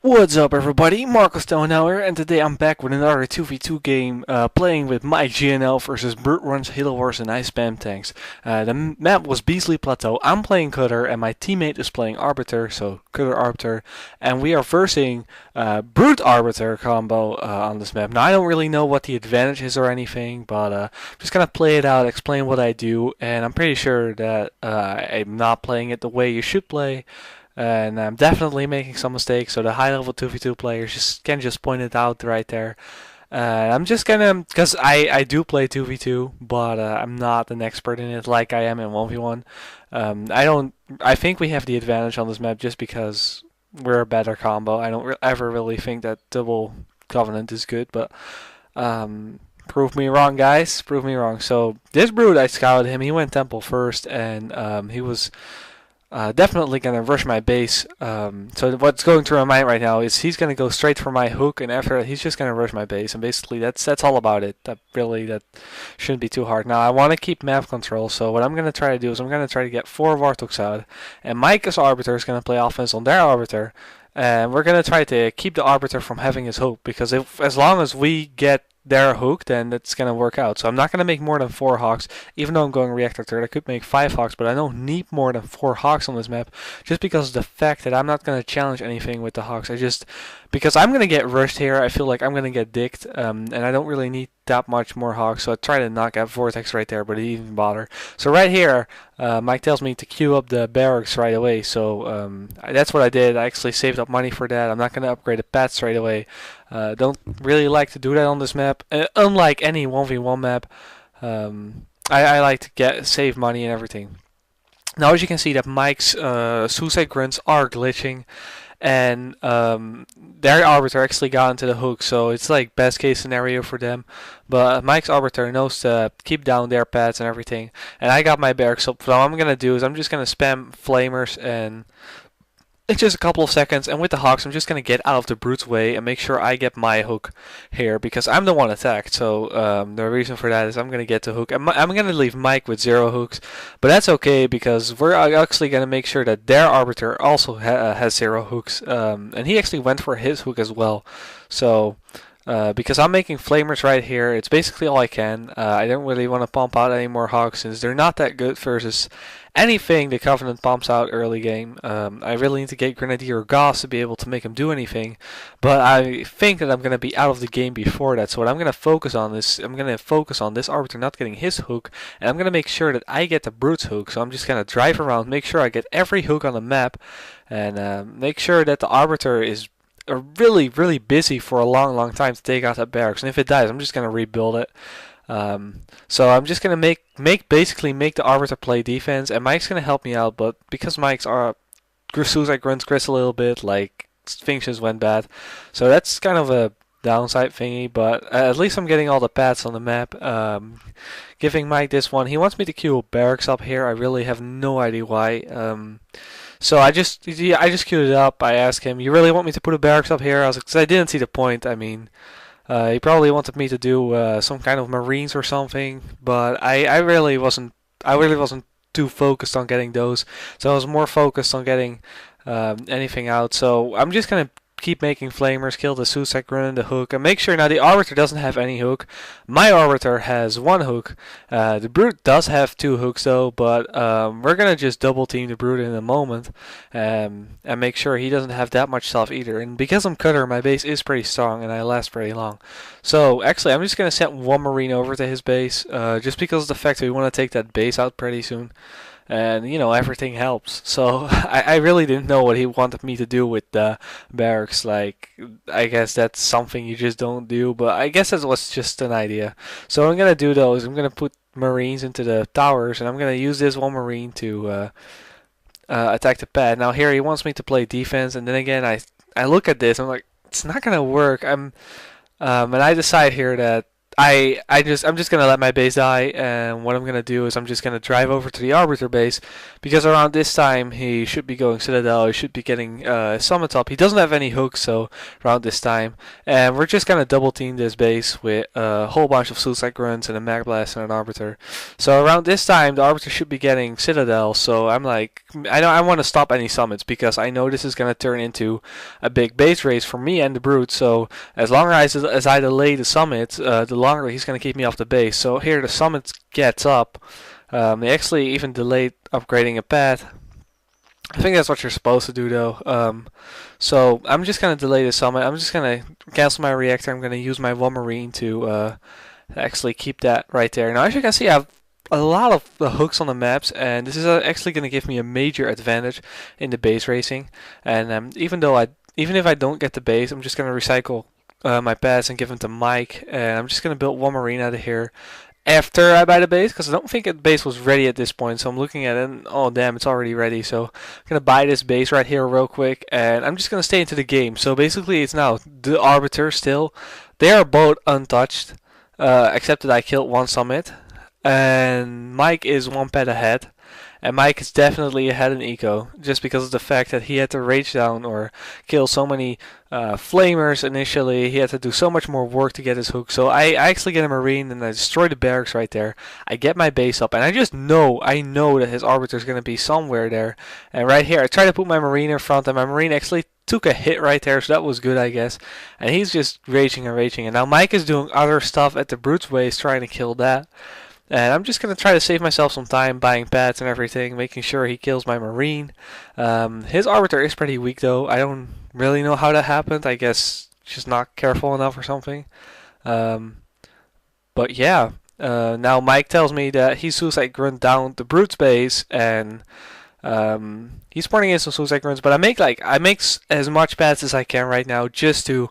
What's up, everybody? Marco Stone here, and today I'm back with another 2v2 game, playing with MikeG versus Brute Runs, Halo Wars, and Ice Spam Tanks. The map was Beasley Plateau. I'm playing Cutter, and my teammate is playing Arbiter, so Cutter Arbiter, and we are versing Brute Arbiter combo on this map. Now, I don't really know what the advantage is or anything, but just gonna play it out, explain what I do, and I'm pretty sure that I'm not playing it the way you should play. And I'm definitely making some mistakes, so the high level 2v2 players can just point it out right there. I'm just gonna, because I do play 2v2, but I'm not an expert in it like I am in 1v1. I think we have the advantage on this map just because we're a better combo. I don't ever really think that double Covenant is good, but prove me wrong, guys. Prove me wrong. So this Brood, I scouted him. He went Temple first, and he was definitely gonna rush my base. So what's going through my mind right now is he's gonna go straight for my hook, and after that he's just gonna rush my base, and basically that's all about it. That shouldn't be too hard. Now I want to keep map control, so what I'm gonna try to do is I'm gonna try to get 4 Vartoks out, and Mike as Arbiter is gonna play offense on their Arbiter, and we're gonna try to keep the Arbiter from having his hook, because as long as we get their hook, then it's gonna work out. So I'm not gonna make more than 4 Hawks, even though I'm going reactor third. I could make 5 Hawks, but I don't need more than 4 Hawks on this map, just because of the fact that I'm not gonna challenge anything with the Hawks. Because I'm gonna get rushed here, I feel like I'm gonna get dicked, and I don't really need that much more Hawks, so I try to knock out Vortex right there, but he didn't even bother. So right here, Mike tells me to queue up the barracks right away, so that's what I did. I actually saved up money for that. I'm not gonna upgrade the pets right away. Don't really like to do that on this map. Unlike any 1v1 map, I like to save money and everything. Now, as you can see, that Mike's suicide grunts are glitching, and their Arbiter actually got into the hook, so it's like best case scenario for them. But Mike's Arbiter knows to keep down their pads and everything, and I got my barracks up. So what I'm gonna do is I'm just gonna spam flamers, and it's just a couple of seconds, and with the Hawks I'm just going to get out of the Brute's way and make sure I get my hook here, because I'm the one attacked. So the reason for that is I'm going to get the hook. I'm going to leave Mike with 0 hooks, but that's okay, because we're actually going to make sure that their Arbiter also has 0 hooks, and he actually went for his hook as well. So because I'm making flamers right here, it's basically all I can. I don't really want to pump out any more Hawks, since they're not that good versus anything the Covenant pumps out early game. I really need to get Grenadier or Gauss to be able to make him do anything, but I think that I'm going to be out of the game before that. So what I'm going to focus on is I'm going to focus on this Arbiter not getting his hook, and I'm going to make sure that I get the Brute's hook. So I'm just going to drive around, make sure I get every hook on the map, and make sure that the Arbiter is really, really busy for a long time to take out that barracks. And if it dies, I'm just going to rebuild it. So I'm just gonna basically make the Arbiter play defense, and Mike's gonna help me out. But because Mike's suicide grunts Chris a little bit, like things just went bad, so that's kind of a downside thingy. But at least I'm getting all the pads on the map. Giving Mike this one, he wants me to queue barracks up here. I really have no idea why. So I just queued it up. I asked him, "You really want me to put a barracks up here?" I was like, 'cause I didn't see the point. I mean, he probably wanted me to do some kind of Marines or something, but I really wasn't. I really wasn't too focused on getting those, so I was more focused on getting anything out. So I'm just gonna keep making flamers, kill the suicide grunt and the hook, and make sure now the Arbiter doesn't have any hook. My Arbiter has 1 hook. The Brute does have 2 hooks though, but we're gonna just double team the Brute in a moment, and make sure he doesn't have that much self either. And because I'm Cutter, my base is pretty strong and I last pretty long. So actually I'm just gonna send 1 Marine over to his base, just because of the fact that we want to take that base out pretty soon. And you know, everything helps. So I really didn't know what he wanted me to do with the barracks. Like, I guess that's something you just don't do, but I guess that was just an idea. So what I'm gonna do though is I'm gonna put Marines into the towers, and I'm gonna use this 1 Marine to attack the pad. Now here he wants me to play defense, and then again I look at this, I'm like, it's not gonna work. And I decide here that I'm just gonna let my base die, and what I'm gonna do is I'm just gonna drive over to the Arbiter base, because around this time he should be going Citadel. He should be getting summits up. He doesn't have any hooks, so around this time, and we're just gonna double team this base with a whole bunch of Suicide Grunts and a Mag Blast and an Arbiter. So around this time the Arbiter should be getting Citadel. So I'm like, I want to stop any summits, because I know this is gonna turn into a big base race for me and the Brute. So as long as I delay the summit, the longer he's going to keep me off the base. So here the summit gets up. They actually even delayed upgrading a pad. I think that's what you're supposed to do though. So I'm just going to delay the summit. I'm just going to cancel my reactor. I'm going to use my one marine to actually keep that right there. Now as you can see, I have a lot of the hooks on the maps, and this is actually going to give me a major advantage in the base racing. And even if I don't get the base, I'm just going to recycle my pads and give them to Mike, and I'm just going to build one marine out of here after I buy the base, because I don't think the base was ready at this point. So I'm looking at it and oh damn, it's already ready. So I'm going to buy this base right here real quick, and I'm just going to stay into the game. So basically it's now the Arbiter still. They are both untouched, except that I killed one summit, and Mike is one pad ahead. And Mike is definitely ahead in eco, just because of the fact that he had to rage down or kill so many flamers initially. He had to do so much more work to get his hook. So I actually get a marine and I destroy the barracks right there. I get my base up, and I know that his Arbiter is going to be somewhere there. And right here, I try to put my marine in front, and my marine actually took a hit right there, so that was good, I guess. And he's just raging and raging. And now Mike is doing other stuff at the Brute's base, trying to kill that. And I'm just going to try to save myself some time buying pads and everything, making sure he kills my marine. His Arbiter is pretty weak though. I don't really know how that happened. I guess just not careful enough or something. But yeah, now Mike tells me that he's Suicide Grunt down the Brute's base, and he's spawning in some Suicide Grunts. But I make as much pads as I can right now, just to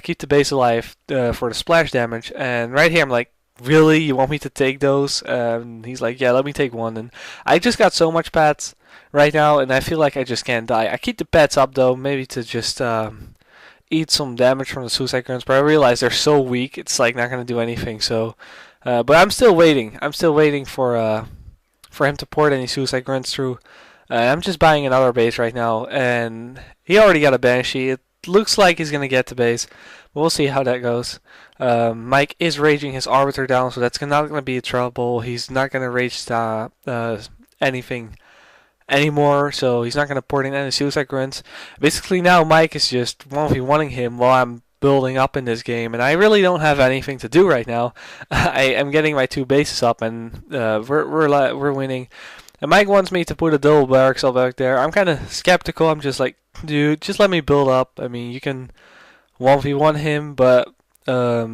keep the base alive for the splash damage. And right here I'm like, really, you want me to take those? He's like, yeah, let me take one. And I just got so much pets right now, and I feel like I just can't die. I keep the pets up though, maybe to just eat some damage from the Suicide Grunts, but I realize they're so weak, it's like not gonna do anything. So, but I'm still waiting. I'm still waiting for him to port any Suicide Grunts through. I'm just buying another base right now, and he already got a Banshee. It looks like he's gonna get the base. We'll see how that goes. Mike is raging his Arbiter down, so that's not going to be a trouble. He's not going to rage anything anymore, so he's not going to port in any Suicide Grunts. Basically now Mike is just 1v1ing him while I'm building up in this game, and I really don't have anything to do right now. I am getting my two bases up, and we're winning. And Mike wants me to put a double barracks up back there. I'm kind of skeptical. I'm just like, dude, just let me build up. I mean, you can 1v1 him, but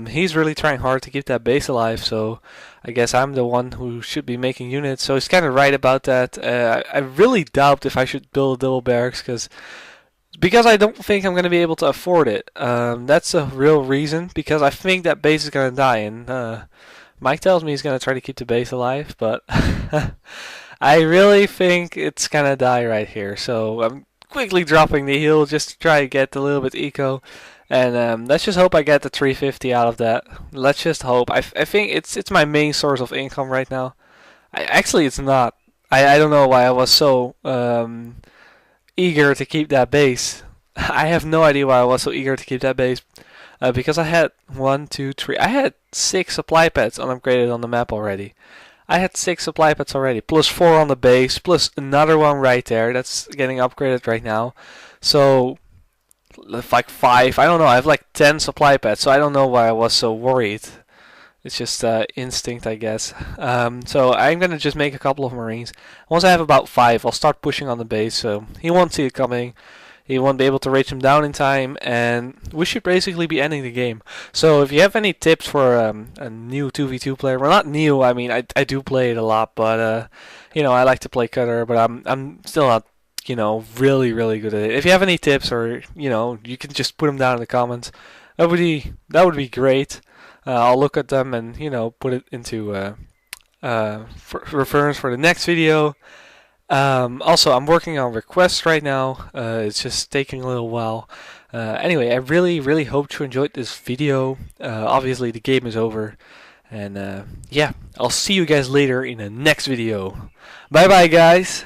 he's really trying hard to keep that base alive, so I guess I'm the one who should be making units. So he's kind of right about that. I really doubt if I should build a double barracks, because I don't think I'm going to be able to afford it. That's a real reason, because I think that base is going to die, and Mike tells me he's going to try to keep the base alive, but I really think it's going to die right here. So I'm quickly dropping the heal just to try to get a little bit eco. And let's just hope I get the 350 out of that. Let's just hope. I think it's my main source of income right now. Actually, it's not. I don't know why I was so eager to keep that base. I have no idea why I was so eager to keep that base. Because I had 1, 2, 3. I had 6 supply pads unupgraded on the map already. I had 6 supply pads already, plus 4 on the base, plus another one right there that's getting upgraded right now. So like 5, I don't know, I have like 10 supply pads, so I don't know why I was so worried. It's just instinct, I guess. So I'm gonna just make a couple of marines. Once I have about 5, I'll start pushing on the base, so he won't see it coming. He won't be able to rage him down in time, and we should basically be ending the game. So if you have any tips for a new 2v2 player, well, not new, I mean, I do play it a lot, but you know, I like to play cutter, but I'm still not, you know, really good at it. If you have any tips, or you know, you can just put them down in the comments. That would be great. I'll look at them and, you know, put it into reference for the next video. Also, I'm working on requests right now. It's just taking a little while. Anyway, I really hope you enjoyed this video. Obviously the game is over, and yeah, I'll see you guys later in the next video. Bye bye guys.